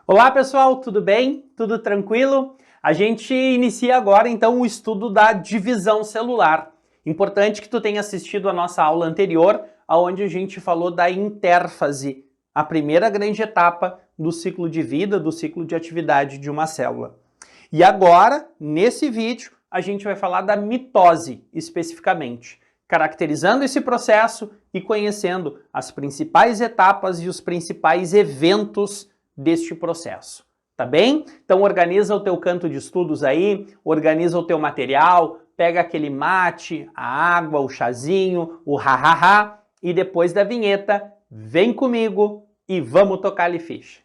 Olá pessoal, tudo bem? Tudo tranquilo? A gente inicia agora então o estudo da divisão celular. Importante que tu tenha assistido a nossa aula anterior, onde a gente falou da intérfase, a primeira grande etapa do ciclo de vida, do ciclo de atividade de uma célula. E agora, nesse vídeo, a gente vai falar da mitose especificamente, caracterizando esse processo e conhecendo as principais etapas e os principais eventos deste processo, tá bem? Então organiza o teu canto de estudos aí, organiza o teu material, pega aquele mate, a água, o chazinho, o ha-ha-ha e depois da vinheta, vem comigo e vamos tocar-lhe ficha.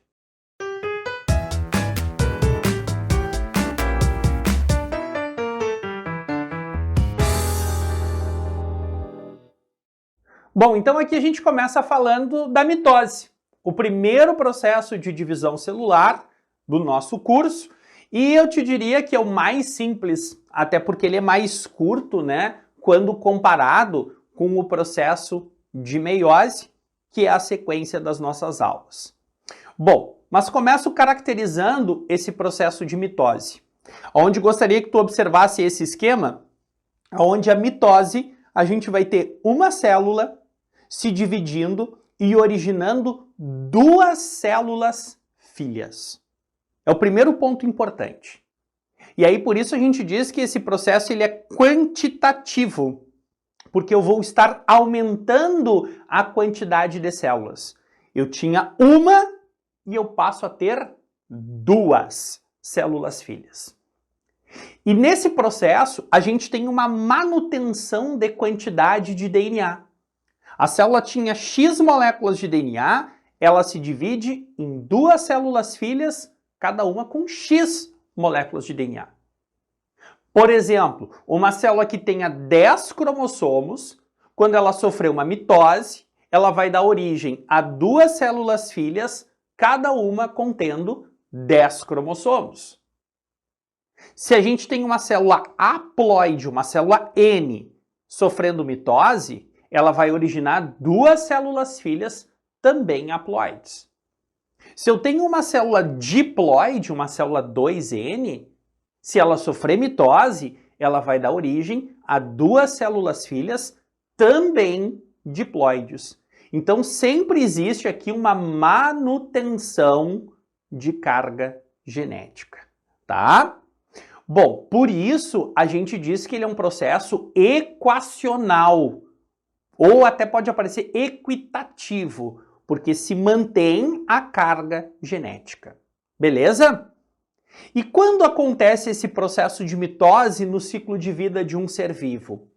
Bom, então aqui a gente começa falando da mitose, o primeiro processo de divisão celular do nosso curso, e eu te diria que é o mais simples, até porque ele é mais curto, né, quando comparado com o processo de meiose, que é a sequência das nossas aulas. Bom, mas começo caracterizando esse processo de mitose, onde gostaria que tu observasse esse esquema, onde a mitose, a gente vai ter uma célula se dividindo e originando duas células filhas. É o primeiro ponto importante. E aí por isso a gente diz que esse processo ele é quantitativo, porque eu vou estar aumentando a quantidade de células. Eu tinha uma e eu passo a ter duas células filhas. E nesse processo a gente tem uma manutenção de quantidade de DNA. A célula tinha X moléculas de DNA, ela se divide em duas células filhas, cada uma com X moléculas de DNA. Por exemplo, uma célula que tenha 10 cromossomos, quando ela sofrer uma mitose, ela vai dar origem a duas células filhas, cada uma contendo 10 cromossomos. Se a gente tem uma célula haploide, uma célula N, sofrendo mitose, ela vai originar duas células filhas também haploides. Se eu tenho uma célula diploide, uma célula 2N, se ela sofrer mitose, ela vai dar origem a duas células filhas também diploides. Então sempre existe aqui uma manutenção de carga genética, tá? Bom, por isso a gente diz que ele é um processo equacional, ou até pode aparecer equitativo, porque se mantém a carga genética. Beleza? E quando acontece esse processo de mitose no ciclo de vida de um ser vivo?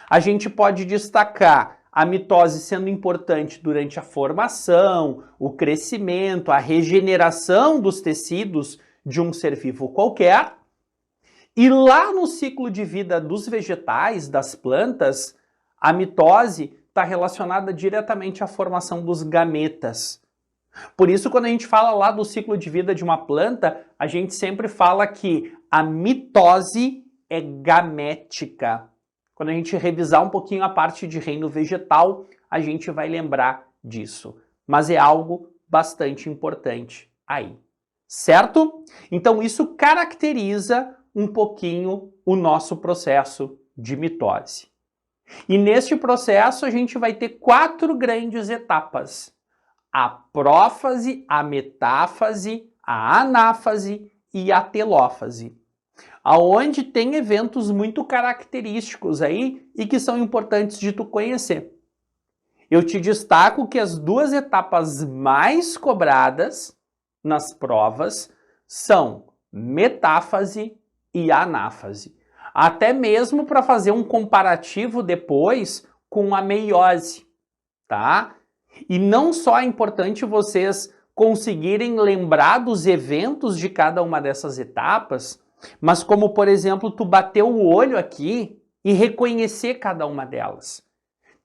A gente pode destacar a mitose sendo importante durante a formação, o crescimento, a regeneração dos tecidos de um ser vivo qualquer. E lá no ciclo de vida dos vegetais, das plantas, a mitose está relacionada diretamente à formação dos gametas. Por isso, quando a gente fala lá do ciclo de vida de uma planta, a gente sempre fala que a mitose é gamética. Quando a gente revisar um pouquinho a parte de reino vegetal, a gente vai lembrar disso. Mas é algo bastante importante aí, certo? Então isso caracteriza um pouquinho o nosso processo de mitose. E neste processo a gente vai ter 4 grandes etapas: a prófase, a metáfase, a anáfase e a telófase, aonde tem eventos muito característicos aí e que são importantes de tu conhecer. Eu te destaco que as 2 etapas mais cobradas nas provas são metáfase e anáfase. Até mesmo para fazer um comparativo depois com a meiose, tá? E não só é importante vocês conseguirem lembrar dos eventos de cada uma dessas etapas, mas como, por exemplo, tu bater o olho aqui e reconhecer cada uma delas.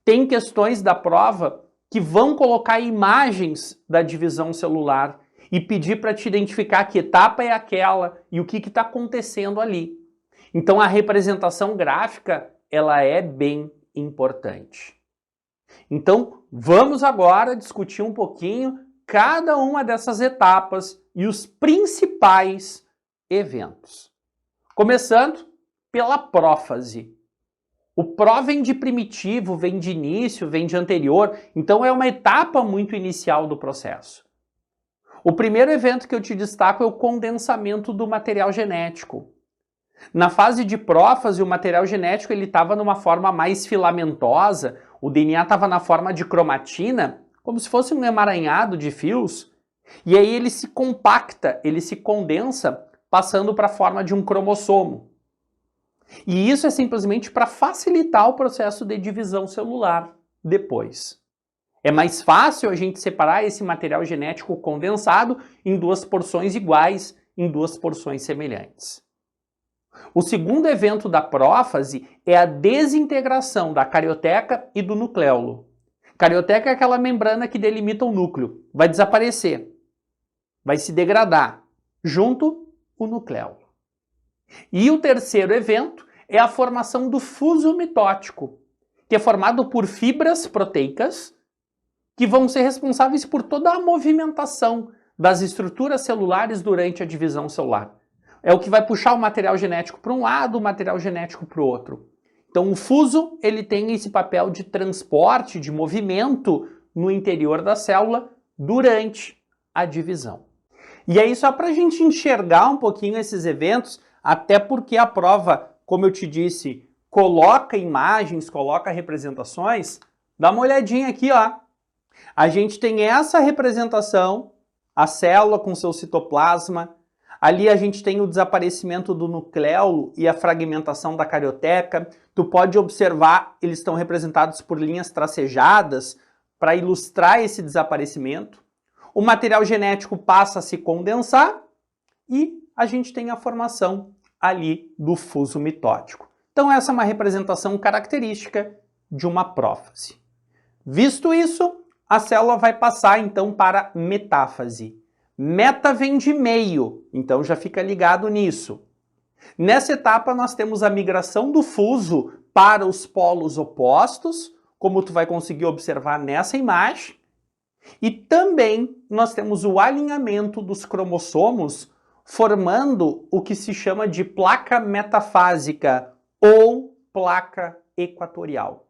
Tem questões da prova que vão colocar imagens da divisão celular e pedir para te identificar que etapa é aquela e o que está acontecendo ali. Então a representação gráfica, ela é bem importante. Então vamos agora discutir um pouquinho cada uma dessas etapas e os principais eventos. Começando pela prófase. O pró vem de primitivo, vem de início, vem de anterior, então é uma etapa muito inicial do processo. O primeiro evento que eu te destaco é o condensamento do material genético. Na fase de prófase, o material genético estava numa forma mais filamentosa, o DNA estava na forma de cromatina, como se fosse um emaranhado de fios, e aí ele se compacta, ele se condensa, passando para a forma de um cromossomo. E isso é simplesmente para facilitar o processo de divisão celular depois. É mais fácil a gente separar esse material genético condensado em duas porções iguais, em duas porções semelhantes. O segundo evento da prófase é a desintegração da carioteca e do nucleolo. Carioteca é aquela membrana que delimita o núcleo. Vai desaparecer, vai se degradar, junto o nucleolo. E o terceiro evento é a formação do fuso mitótico, que é formado por fibras proteicas que vão ser responsáveis por toda a movimentação das estruturas celulares durante a divisão celular. É o que vai puxar o material genético para um lado, o material genético para o outro. Então o fuso ele tem esse papel de transporte, de movimento no interior da célula durante a divisão. E aí só para a gente enxergar um pouquinho esses eventos, até porque a prova, como eu te disse, coloca imagens, coloca representações, dá uma olhadinha aqui, ó. A gente tem essa representação, a célula com seu citoplasma, ali a gente tem o desaparecimento do nucleolo e a fragmentação da carioteca. Tu pode observar, eles estão representados por linhas tracejadas para ilustrar esse desaparecimento. O material genético passa a se condensar e a gente tem a formação ali do fuso mitótico. Então essa é uma representação característica de uma prófase. Visto isso, a célula vai passar então para metáfase. Meta vem de meio, então já fica ligado nisso. Nessa etapa nós temos a migração do fuso para os polos opostos, como tu vai conseguir observar nessa imagem. E também nós temos o alinhamento dos cromossomos, formando o que se chama de placa metafásica ou placa equatorial.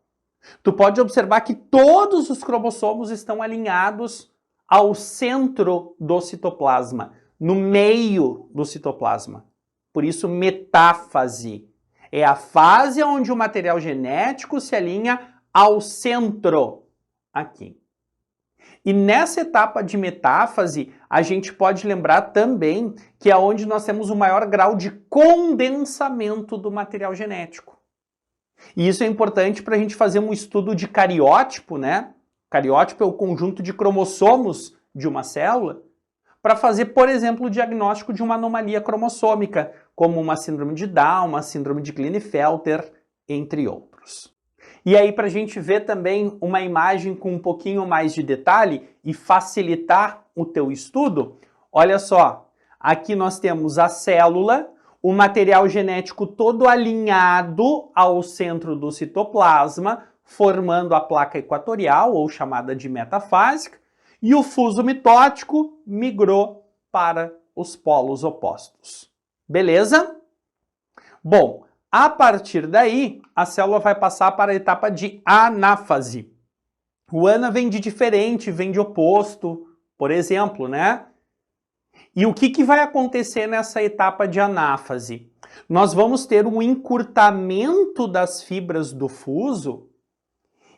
Tu pode observar que todos os cromossomos estão alinhados ao centro do citoplasma, no meio do citoplasma. Por isso, metáfase. É a fase onde o material genético se alinha ao centro, aqui. E nessa etapa de metáfase, a gente pode lembrar também que é onde nós temos o maior grau de condensamento do material genético. E isso é importante para a gente fazer um estudo de cariótipo, né? Cariótipo é o conjunto de cromossomos de uma célula, para fazer, por exemplo, o diagnóstico de uma anomalia cromossômica, como uma síndrome de Down, uma síndrome de Klinefelter, entre outros. E aí, para a gente ver também uma imagem com um pouquinho mais de detalhe e facilitar o teu estudo, olha só, aqui nós temos a célula, o material genético todo alinhado ao centro do citoplasma, formando a placa equatorial, ou chamada de metafásica, e o fuso mitótico migrou para os polos opostos. Beleza? Bom, a partir daí, a célula vai passar para a etapa de anáfase. O ana vem de diferente, vem de oposto, por exemplo, né? E o que vai acontecer nessa etapa de anáfase? Nós vamos ter um encurtamento das fibras do fuso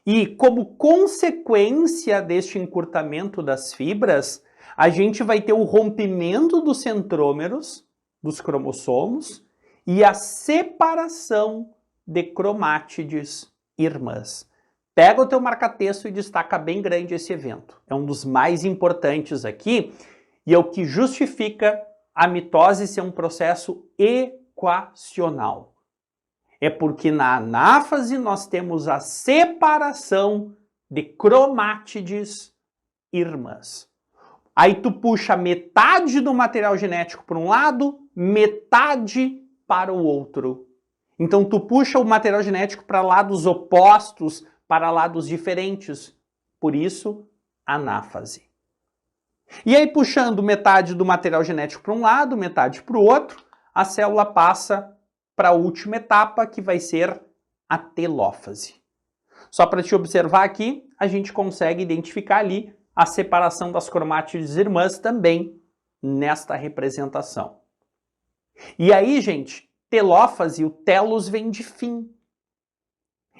e, como consequência deste encurtamento das fibras, a gente vai ter o rompimento dos centrômeros, dos cromossomos, e a separação de cromátides irmãs. Pega o teu marca-texto e destaca bem grande esse evento. É um dos mais importantes aqui e é o que justifica a mitose ser um processo equacional. É porque na anáfase nós temos a separação de cromátides irmãs. Aí tu puxa metade do material genético para um lado, metade para o outro. Então tu puxa o material genético para lados opostos, para lados diferentes. Por isso, anáfase. E aí, puxando metade do material genético para um lado, metade para o outro, a célula passa para a última etapa, que vai ser a telófase. Só para te observar aqui, a gente consegue identificar ali a separação das cromátides irmãs também nesta representação. E aí, gente, telófase, o telos vem de fim.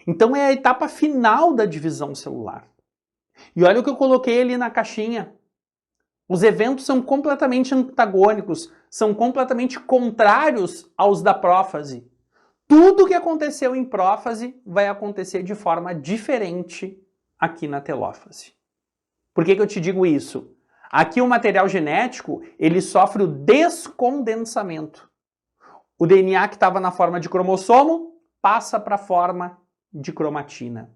Então é a etapa final da divisão celular. E olha o que eu coloquei ali na caixinha. Os eventos são completamente antagônicos, são completamente contrários aos da prófase. Tudo que aconteceu em prófase vai acontecer de forma diferente aqui na telófase. Por que eu te digo isso? Aqui o material genético, ele sofre o descondensamento. O DNA que estava na forma de cromossomo passa para a forma de cromatina.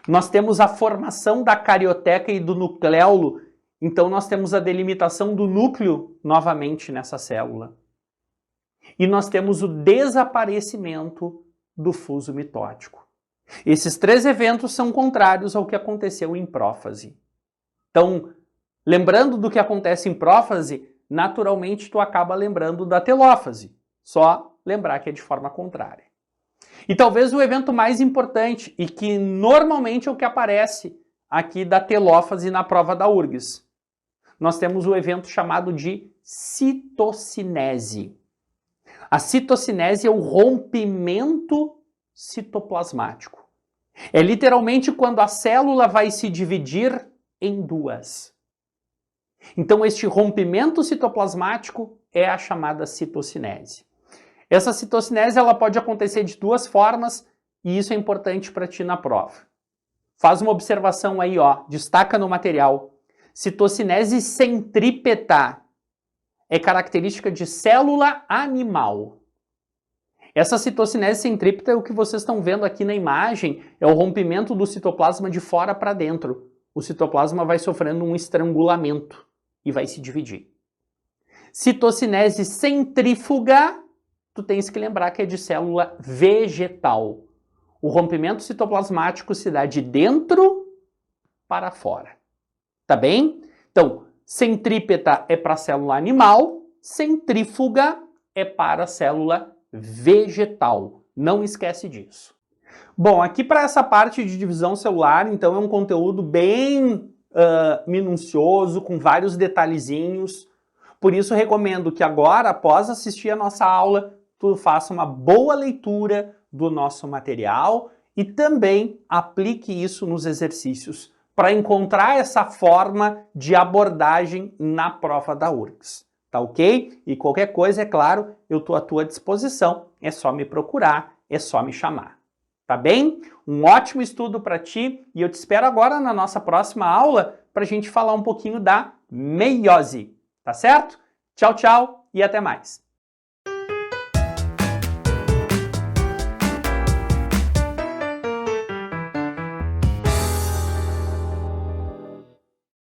Nós temos a formação da carioteca e do nucleolo, então nós temos a delimitação do núcleo novamente nessa célula. E nós temos o desaparecimento do fuso mitótico. Esses três eventos são contrários ao que aconteceu em prófase. Então, lembrando do que acontece em prófase, naturalmente tu acaba lembrando da telófase. Só lembrar que é de forma contrária. E talvez o evento mais importante, e que normalmente é o que aparece aqui da telófase na prova da URGS. Nós temos o evento chamado de citocinese. A citocinese é o rompimento citoplasmático. É literalmente quando a célula vai se dividir em duas. Então este rompimento citoplasmático é a chamada citocinese. Essa citocinese ela pode acontecer de duas formas e isso é importante para ti na prova. Faz uma observação aí, ó, destaca no material. Citocinese centrípeta é característica de célula animal. Essa citocinese centrípeta é o que vocês estão vendo aqui na imagem, é o rompimento do citoplasma de fora para dentro. O citoplasma vai sofrendo um estrangulamento e vai se dividir. Citocinese centrífuga, tu tens que lembrar que é de célula vegetal. O rompimento citoplasmático se dá de dentro para fora. Tá bem? Então, centrípeta é para a célula animal, centrífuga é para a célula vegetal. Não esquece disso. Bom, aqui para essa parte de divisão celular, então é um conteúdo bem minucioso, com vários detalhezinhos. Por isso recomendo que agora, após assistir a nossa aula, tu faça uma boa leitura do nosso material e também aplique isso nos exercícios para encontrar essa forma de abordagem na prova da URGS. Tá ok? E qualquer coisa, é claro, eu estou à tua disposição. É só me procurar, é só me chamar. Tá bem? Um ótimo estudo para ti e eu te espero agora na nossa próxima aula para a gente falar um pouquinho da meiose. Tá certo? Tchau, tchau e até mais.